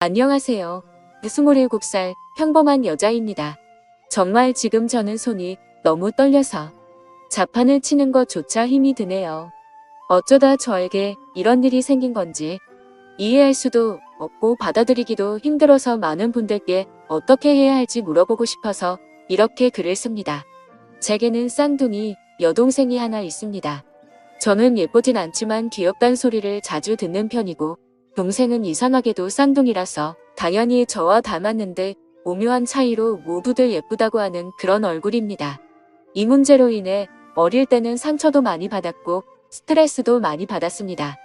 안녕하세요. 27살 평범한 여자입니다. 정말 지금 저는 손이 너무 떨려서 자판을 치는 것조차 힘이 드네요. 어쩌다 저에게 이런 일이 생긴 건지 이해할 수도 없고 받아들이기도 힘들어서 많은 분들께 어떻게 해야 할지 물어보고 싶어서 이렇게 글을 씁니다. 제게는 쌍둥이 여동생이 하나 있습니다. 저는 예쁘진 않지만 귀엽단 소리를 자주 듣는 편이고 동생은 이상하게도 쌍둥이라서 당연히 저와 닮았는데 오묘한 차이로 모두들 예쁘다고 하는 그런 얼굴입니다. 이 문제로 인해 어릴 때는 상처도 많이 받았고 스트레스도 많이 받았습니다.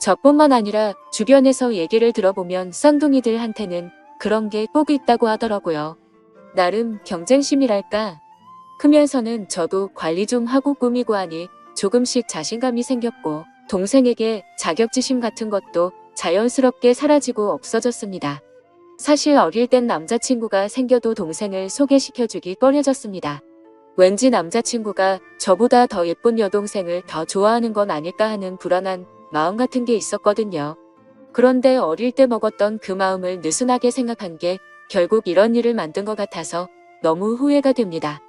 저뿐만 아니라 주변에서 얘기를 들어보면 쌍둥이들한테는 그런 게 꼭 있다고 하더라고요. 나름 경쟁심이랄까? 크면서는 저도 관리 좀 하고 꾸미고 하니 조금씩 자신감이 생겼고 동생에게 자격지심 같은 것도 자연스럽게 사라지고 없어졌습니다. 사실 어릴 땐 남자친구가 생겨도 동생을 소개시켜주기 꺼려졌습니다. 왠지 남자친구가 저보다 더 예쁜 여동생을 더 좋아하는 건 아닐까 하는 불안한 마음 같은 게 있었거든요. 그런데 어릴 때 먹었던 그 마음을 느슨하게 생각한 게 결국 이런 일을 만든 것 같아서 너무 후회가 됩니다.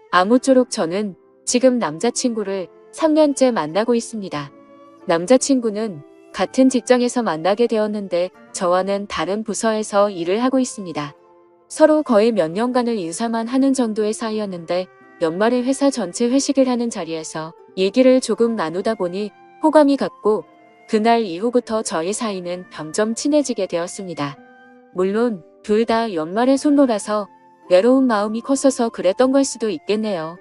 아무쪼록 저는 지금 남자친구를 3년째 만나고 있습니다. 남자친구는 같은 직장에서 만나게 되었는데 저와는 다른 부서에서 일을 하고 있습니다. 서로 거의 몇 년간을 인사만 하는 정도의 사이였는데 연말에 회사 전체 회식을 하는 자리에서 얘기를 조금 나누다 보니 호감이 갔고 그날 이후부터 저희 사이는 점점 친해지게 되었습니다. 물론 둘 다 연말에 솔로라서 외로운 마음이 컸어서 그랬던 걸 수도 있겠네요.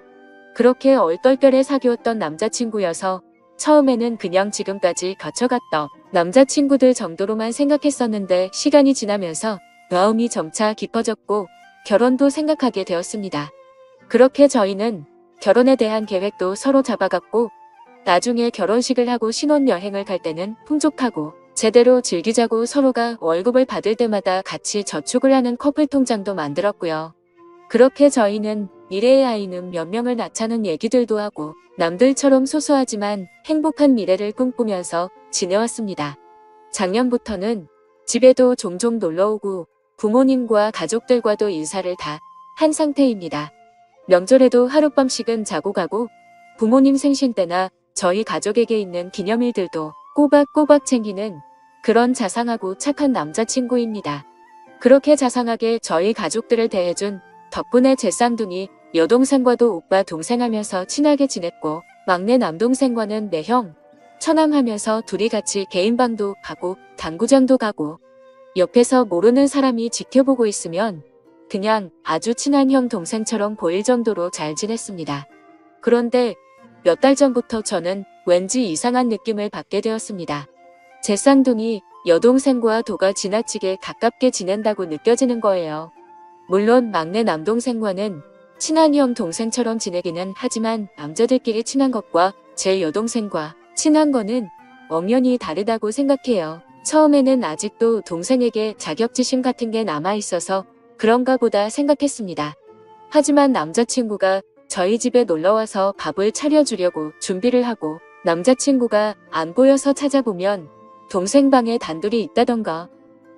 그렇게 얼떨결에 사귀었던 남자친구여서 처음에는 그냥 지금까지 거쳐갔던 남자친구들 정도로만 생각했었는데 시간이 지나면서 마음이 점차 깊어졌고 결혼도 생각하게 되었습니다. 그렇게 저희는 결혼에 대한 계획도 서로 잡아갔고 나중에 결혼식을 하고 신혼여행을 갈 때는 풍족하고 제대로 즐기자고 서로가 월급을 받을 때마다 같이 저축을 하는 커플 통장도 만들었고요. 그렇게 저희는 미래의 아이는 몇 명을 낳자는 얘기들도 하고 남들처럼 소소하지만 행복한 미래를 꿈꾸면서 지내왔습니다. 작년부터는 집에도 종종 놀러오고 부모님과 가족들과도 인사를 다 한 상태입니다. 명절에도 하룻밤씩은 자고 가고 부모님 생신 때나 저희 가족에게 있는 기념일들도 꼬박꼬박 챙기는 그런 자상하고 착한 남자친구입니다. 그렇게 자상하게 저희 가족들을 대해준 덕분에 제 쌍둥이 여동생과도 오빠 동생 하면서 친하게 지냈고 막내 남동생과는 매형, 처남 하면서 둘이 같이 개인방도 가고 당구장도 가고 옆에서 모르는 사람이 지켜보고 있으면 그냥 아주 친한 형 동생처럼 보일 정도로 잘 지냈습니다. 그런데 몇 달 전부터 저는 왠지 이상한 느낌을 받게 되었습니다. 제 쌍둥이 여동생과 도가 지나치게 가깝게 지낸다고 느껴지는 거예요. 물론 막내 남동생과는 친한 형 동생처럼 지내기는 하지만 남자들끼리 친한 것과 제 여동생과 친한 거는 엄연히 다르다고 생각해요. 처음에는 아직도 동생에게 자격지심 같은 게 남아있어서 그런가 보다 생각했습니다. 하지만 남자친구가 저희 집에 놀러와서 밥을 차려주려고 준비를 하고 남자친구가 안 보여서 찾아보면 동생 방에 단둘이 있다던가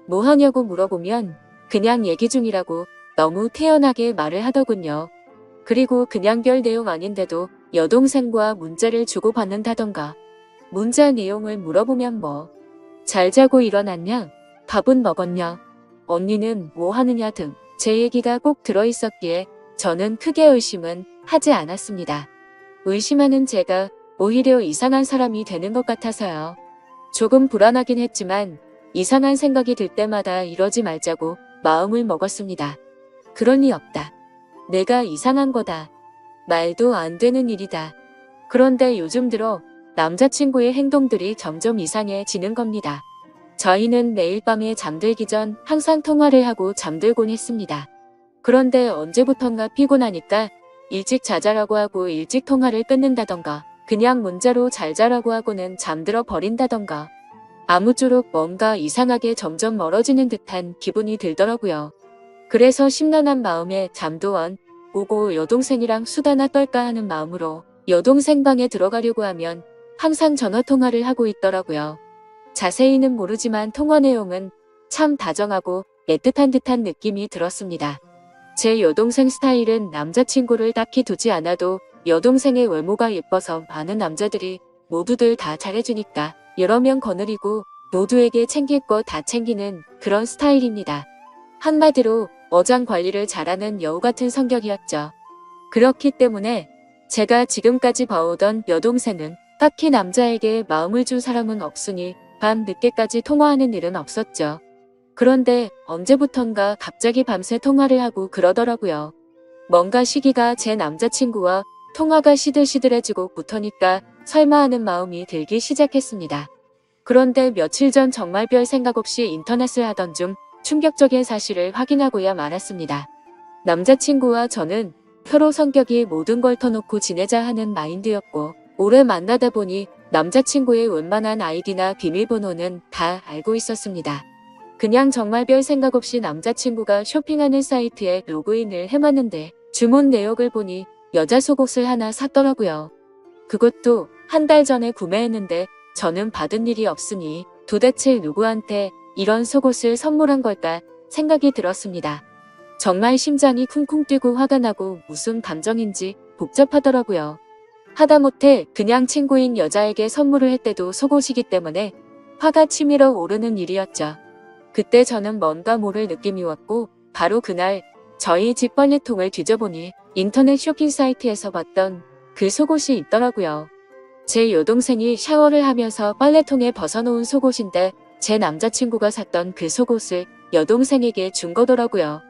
뭐 하냐고 물어보면 그냥 얘기 중이라고 너무 태연하게 말을 하더군요. 그리고 그냥 별 내용 아닌데도 여동생과 문자를 주고받는다던가 문자 내용을 물어보면 뭐 잘 자고 일어났냐? 밥은 먹었냐? 언니는 뭐 하느냐 등 제 얘기가 꼭 들어있었기에 저는 크게 의심은 하지 않았습니다. 의심하는 제가 오히려 이상한 사람이 되는 것 같아서요. 조금 불안하긴 했지만 이상한 생각이 들 때마다 이러지 말자고 마음을 먹었습니다. 그럴 리 없다. 내가 이상한 거다. 말도 안 되는 일이다. 그런데 요즘 들어 남자친구의 행동들이 점점 이상해지는 겁니다. 저희는 매일 밤에 잠들기 전 항상 통화를 하고 잠들곤 했습니다. 그런데 언제부턴가 피곤하니까 일찍 자자라고 하고 일찍 통화를 끊는다던가 그냥 문자로 잘 자라고 하고는 잠들어 버린다던가 아무쪼록 뭔가 이상하게 점점 멀어지는 듯한 기분이 들더라고요. 그래서 심란한 마음에 잠도 안 오고 여동생이랑 수다나 떨까 하는 마음으로 여동생 방에 들어가려고 하면 항상 전화통화를 하고 있더라고요. 자세히는 모르지만 통화 내용은 참 다정하고 애틋한 듯한 느낌이 들었습니다. 제 여동생 스타일은 남자친구를 딱히 두지 않아도 여동생의 외모가 예뻐서 많은 남자들이 모두들 다 잘해주니까 여러 명 거느리고 모두에게 챙길 거 다 챙기는 그런 스타일입니다. 한마디로 어장 관리를 잘하는 여우 같은 성격이었죠. 그렇기 때문에 제가 지금까지 봐오던 여동생은 딱히 남자에게 마음을 준 사람은 없으니 밤 늦게까지 통화하는 일은 없었죠. 그런데 언제부턴가 갑자기 밤새 통화를 하고 그러더라고요. 뭔가 시기가 제 남자친구와 통화가 시들시들해지고 부터니까 설마 하는 마음이 들기 시작했습니다. 그런데 며칠 전 정말 별 생각 없이 인터넷을 하던 중 충격적인 사실을 확인하고야 말았습니다. 남자친구와 저는 서로 성격이 모든 걸 터놓고 지내자 하는 마인드였고 오래 만나다 보니 남자친구의 웬만한 아이디나 비밀번호는 다 알고 있었습니다. 그냥 정말 별 생각 없이 남자친구가 쇼핑하는 사이트에 로그인을 해봤는데 주문 내역을 보니 여자 속옷을 하나 샀더라고요. 그것도 한 달 전에 구매했는데 저는 받은 일이 없으니 도대체 누구한테 이런 속옷을 선물한 걸까 생각이 들었습니다. 정말 심장이 쿵쿵 뛰고 화가 나고 무슨 감정인지 복잡하더라고요. 하다못해 그냥 친구인 여자에게 선물을 했대도 속옷이기 때문에 화가 치밀어 오르는 일이었죠. 그때 저는 뭔가 모를 느낌이 왔고 바로 그날 저희 집 빨래통을 뒤져보니 인터넷 쇼핑 사이트에서 봤던 그 속옷이 있더라고요. 제 여동생이 샤워를 하면서 빨래통에 벗어놓은 속옷인데 제 남자친구가 샀던 그 속옷을 여동생에게 준 거더라고요.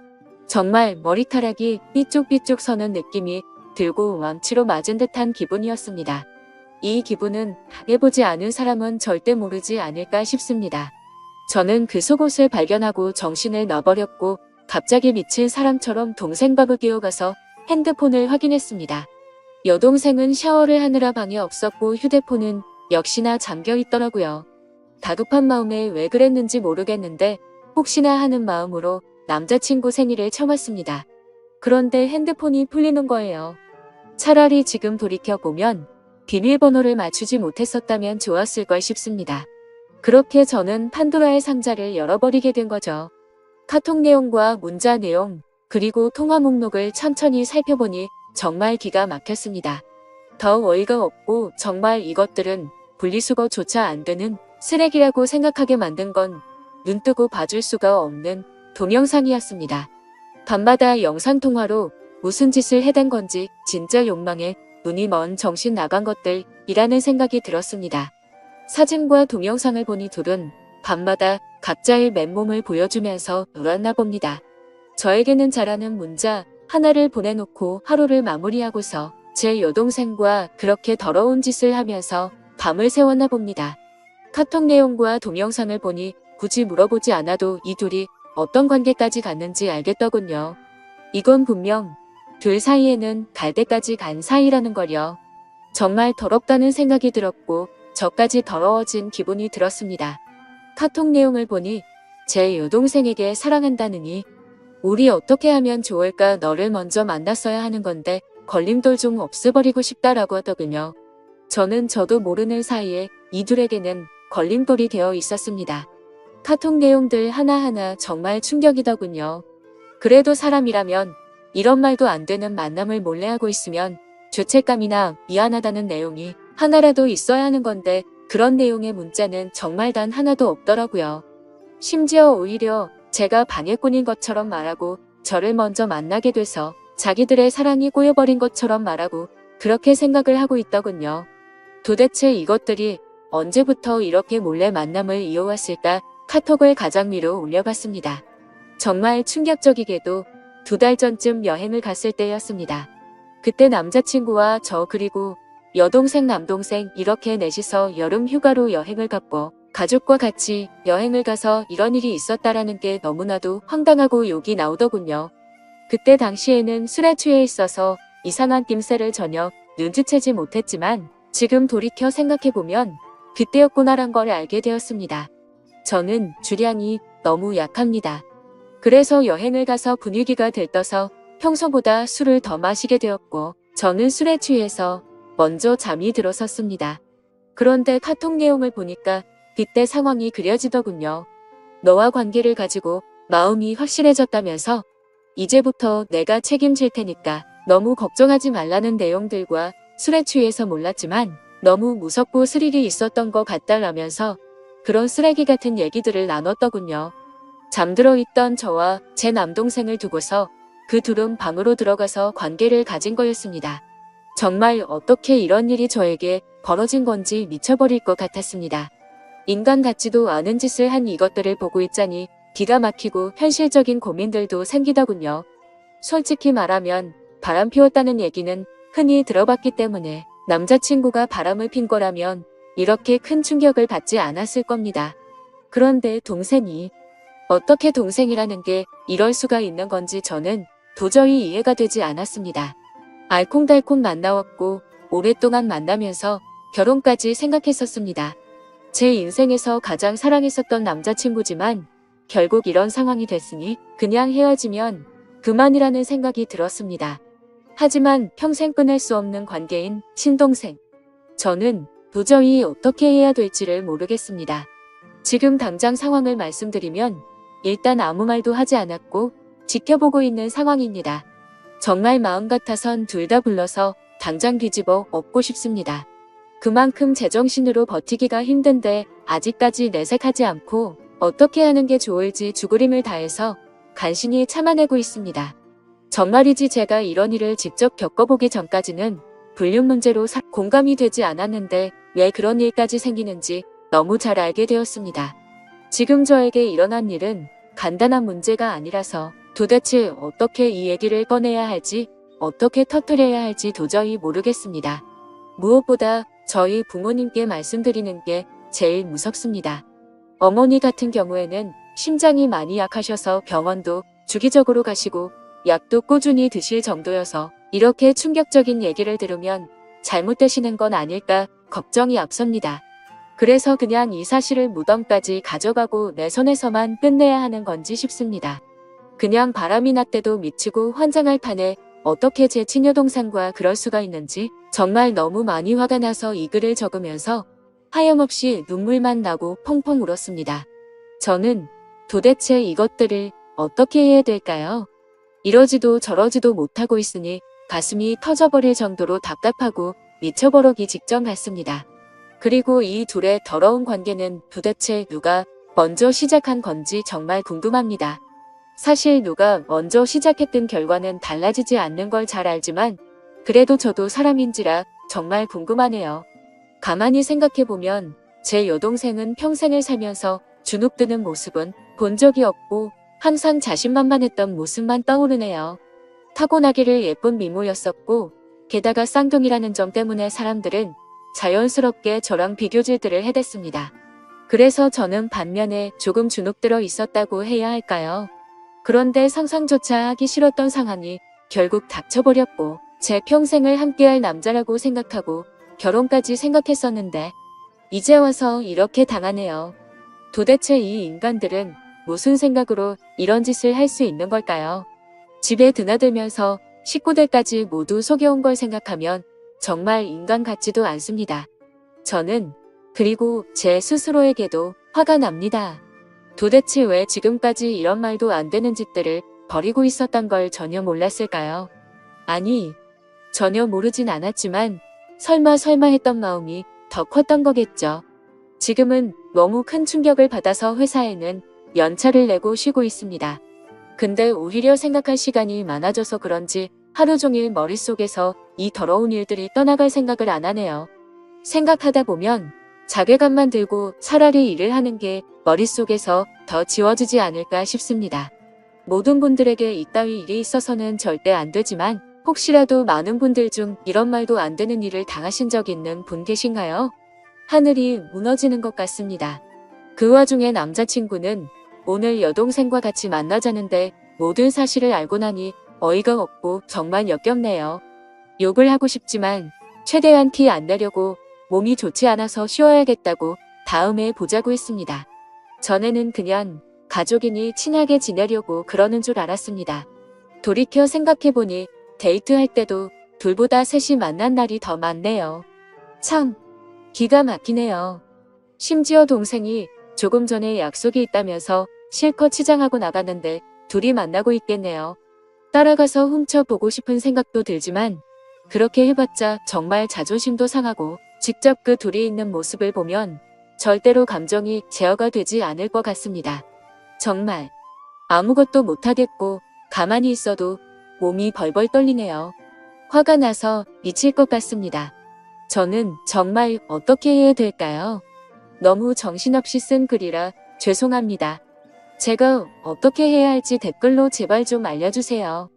정말 머리카락이 삐쭉삐쭉 서는 느낌이 들고 왕치로 맞은 듯한 기분이었습니다. 이 기분은 당해보지 않은 사람은 절대 모르지 않을까 싶습니다. 저는 그 속옷을 발견하고 정신을 놔버렸고 갑자기 미친 사람처럼 동생 방을 끼어가서 핸드폰을 확인했습니다. 여동생은 샤워를 하느라 방에 없었고 휴대폰은 역시나 잠겨 있더라고요. 다급한 마음에 왜 그랬는지 모르겠는데 혹시나 하는 마음으로 남자친구 생일을 참았습니다. 그런데 핸드폰이 풀리는 거예요. 차라리 지금 돌이켜보면 비밀번호를 맞추지 못했었다면 좋았을 걸 싶습니다. 그렇게 저는 판도라의 상자를 열어버리게 된 거죠. 카톡 내용과 문자 내용 그리고 통화 목록을 천천히 살펴보니 정말 기가 막혔습니다. 더 어이가 없고 정말 이것들은 분리수거조차 안 되는 쓰레기라고 생각하게 만든 건 눈뜨고 봐줄 수가 없는 동영상이었습니다. 밤마다 영상통화로 무슨 짓을 해댄 건지 진짜 욕망에 눈이 먼 정신 나간 것들이라는 생각이 들었습니다. 사진과 동영상을 보니 둘은 밤마다 각자의 맨몸을 보여주면서 놀았나 봅니다. 저에게는 잘하는 문자 하나를 보내놓고 하루를 마무리하고서 제 여동생과 그렇게 더러운 짓을 하면서 밤을 새웠나 봅니다. 카톡 내용과 동영상을 보니 굳이 물어보지 않아도 이 둘이 어떤 관계까지 갔는지 알겠더군요. 이건 분명 둘 사이에는 갈 때까지 간 사이라는 걸요. 정말 더럽다는 생각이 들었고 저까지 더러워진 기분이 들었습니다. 카톡 내용을 보니 제 여동생에게 사랑한다느니 우리 어떻게 하면 좋을까 너를 먼저 만났어야 하는 건데 걸림돌 좀 없애버리고 싶다라고 하더군요. 저도 모르는 사이에 이둘에게는 걸림돌이 되어 있었습니다. 카톡 내용들 하나하나 정말 충격이더군요. 그래도 사람이라면 이런 말도 안 되는 만남을 몰래 하고 있으면 죄책감이나 미안하다는 내용이 하나라도 있어야 하는 건데 그런 내용의 문자는 정말 단 하나도 없더라고요. 심지어 오히려 제가 방해꾼인 것처럼 말하고 저를 먼저 만나게 돼서 자기들의 사랑이 꼬여버린 것처럼 말하고 그렇게 생각을 하고 있더군요. 도대체 이것들이 언제부터 이렇게 몰래 만남을 이어왔을까 카톡을 가장 위로 올려봤습니다. 정말 충격적이게도 2달 전쯤 여행을 갔을 때였습니다. 그때 남자친구와 저 그리고 여동생 남동생 이렇게 넷이서 여름 휴가로 여행을 갔고 가족과 같이 여행을 가서 이런 일이 있었다라는 게 너무나도 황당하고 욕이 나오더군요. 그때 당시에는 술에 취해 있어서 이상한 낌새를 전혀 눈치채지 못했지만 지금 돌이켜 생각해보면 그때였구나란 걸 알게 되었습니다. 저는 주량이 너무 약합니다. 그래서 여행을 가서 분위기가 들떠서 평소보다 술을 더 마시게 되었고 저는 술에 취해서 먼저 잠이 들었었습니다. 그런데 카톡 내용을 보니까 그때 상황이 그려지더군요. 너와 관계를 가지고 마음이 확실해졌다면서 이제부터 내가 책임질 테니까 너무 걱정하지 말라는 내용들과 술에 취해서 몰랐지만 너무 무섭고 스릴이 있었던 것 같다라면서 그런 쓰레기 같은 얘기들을 나눴더군요. 잠들어 있던 저와 제 남동생을 두고서 그 둘은 방으로 들어가서 관계를 가진 거였습니다. 정말 어떻게 이런 일이 저에게 벌어진 건지 미쳐버릴 것 같았습니다. 인간 같지도 않은 짓을 한 이것들을 보고 있자니 기가 막히고 현실적인 고민들도 생기더군요. 솔직히 말하면 바람 피웠다는 얘기는 흔히 들어봤기 때문에 남자친구가 바람을 핀 거라면 이렇게 큰 충격을 받지 않았을 겁니다. 그런데 동생이 어떻게 동생이라는 게 이럴 수가 있는 건지 저는 도저히 이해가 되지 않았습니다. 알콩달콩 만나왔고 오랫동안 만나면서 결혼까지 생각했었습니다. 제 인생에서 가장 사랑했었던 남자친구지만 결국 이런 상황이 됐으니 그냥 헤어지면 그만이라는 생각이 들었습니다. 하지만 평생 끊을 수 없는 관계인 친동생. 저는 도저히 어떻게 해야 될지를 모르겠습니다. 지금 당장 상황을 말씀드리면 일단 아무 말도 하지 않았고 지켜보고 있는 상황입니다. 정말 마음 같아선 둘 다 불러서 당장 뒤집어 엎고 싶습니다. 그만큼 제정신으로 버티기가 힘든데 아직까지 내색하지 않고 어떻게 하는 게 좋을지 죽으림을 다해서 간신히 참아내고 있습니다. 정말이지 제가 이런 일을 직접 겪어보기 전까지는 불륜 문제로 공감이 되지 않았는데 왜 그런 일까지 생기는지 너무 잘 알게 되었습니다. 지금 저에게 일어난 일은 간단한 문제가 아니라서 도대체 어떻게 이 얘기를 꺼내야 할지 어떻게 터뜨려야 할지 도저히 모르겠습니다. 무엇보다 저희 부모님께 말씀드리는 게 제일 무섭습니다. 어머니 같은 경우에는 심장이 많이 약하셔서 병원도 주기적으로 가시고 약도 꾸준히 드실 정도여서 이렇게 충격적인 얘기를 들으면 잘못되시는 건 아닐까 걱정이 앞섭니다. 그래서 그냥 이 사실을 무덤까지 가져가고 내 손에서만 끝내야 하는 건지 싶습니다. 그냥 바람이 났대도 미치고 환장할 판에 어떻게 제 친여동생과 그럴 수가 있는지 정말 너무 많이 화가 나서 이 글을 적으면서 하염없이 눈물만 나고 펑펑 울었습니다. 저는 도대체 이것들을 어떻게 해야 될까요? 이러지도 저러지도 못하고 있으니 가슴이 터져버릴 정도로 답답하고 미쳐버리기 직전 같습니다. 그리고 이 둘의 더러운 관계는 도대체 누가 먼저 시작한 건지 정말 궁금합니다. 사실 누가 먼저 시작했든 결과는 달라지지 않는 걸 잘 알지만 그래도 저도 사람인지라 정말 궁금하네요. 가만히 생각해보면 제 여동생은 평생을 살면서 주눅드는 모습은 본 적이 없고 항상 자신만만했던 모습만 떠오르네요. 타고나기를 예쁜 미모였었고 게다가 쌍둥이라는 점 때문에 사람들은 자연스럽게 저랑 비교질들을 해댔습니다. 그래서 저는 반면에 조금 주눅들어 있었다고 해야 할까요? 그런데 상상조차 하기 싫었던 상황이 결국 닥쳐버렸고 제 평생을 함께할 남자라고 생각하고 결혼까지 생각했었는데 이제 와서 이렇게 당하네요. 도대체 이 인간들은 무슨 생각으로 이런 짓을 할 수 있는 걸까요? 집에 드나들면서 식구들까지 모두 속여온 걸 생각하면 정말 인간 같지도 않습니다. 저는 그리고 제 스스로에게도 화가 납니다. 도대체 왜 지금까지 이런 말도 안 되는 짓들을 벌이고 있었던 걸 전혀 몰랐을까요? 아니, 전혀 모르진 않았지만 설마 했던 마음이 더 컸던 거겠죠. 지금은 너무 큰 충격을 받아서 회사에는 연차를 내고 쉬고 있습니다. 근데 오히려 생각할 시간이 많아져서 그런지 하루 종일 머릿속에서 이 더러운 일들이 떠나갈 생각을 안 하네요. 생각하다 보면 자괴감만 들고 차라리 일을 하는 게 머릿속에서 더 지워지지 않을까 싶습니다. 모든 분들에게 이따위 일이 있어서는 절대 안 되지만 혹시라도 많은 분들 중 이런 말도 안 되는 일을 당하신 적 있는 분 계신가요? 하늘이 무너지는 것 같습니다. 그 와중에 남자친구는 오늘 여동생과 같이 만나자는데 모든 사실을 알고 나니 어이가 없고 정말 역겹네요. 욕을 하고 싶지만 최대한 티 안 내려고 몸이 좋지 않아서 쉬어야겠다고 다음에 보자고 했습니다. 전에는 그냥 가족이니 친하게 지내려고 그러는 줄 알았습니다. 돌이켜 생각해보니 데이트할 때도 둘보다 셋이 만난 날이 더 많네요. 참 기가 막히네요. 심지어 동생이 조금 전에 약속이 있다면서 실컷 치장하고 나갔는데 둘이 만나고 있겠네요. 따라가서 훔쳐보고 싶은 생각도 들지만 그렇게 해봤자 정말 자존심도 상하고 직접 그 둘이 있는 모습을 보면 절대로 감정이 제어가 되지 않을 것 같습니다. 정말 아무것도 못하겠고 가만히 있어도 몸이 벌벌 떨리네요. 화가 나서 미칠 것 같습니다. 저는 정말 어떻게 해야 될까요? 너무 정신없이 쓴 글이라 죄송합니다. 제가 어떻게 해야 할지 댓글로 제발 좀 알려주세요.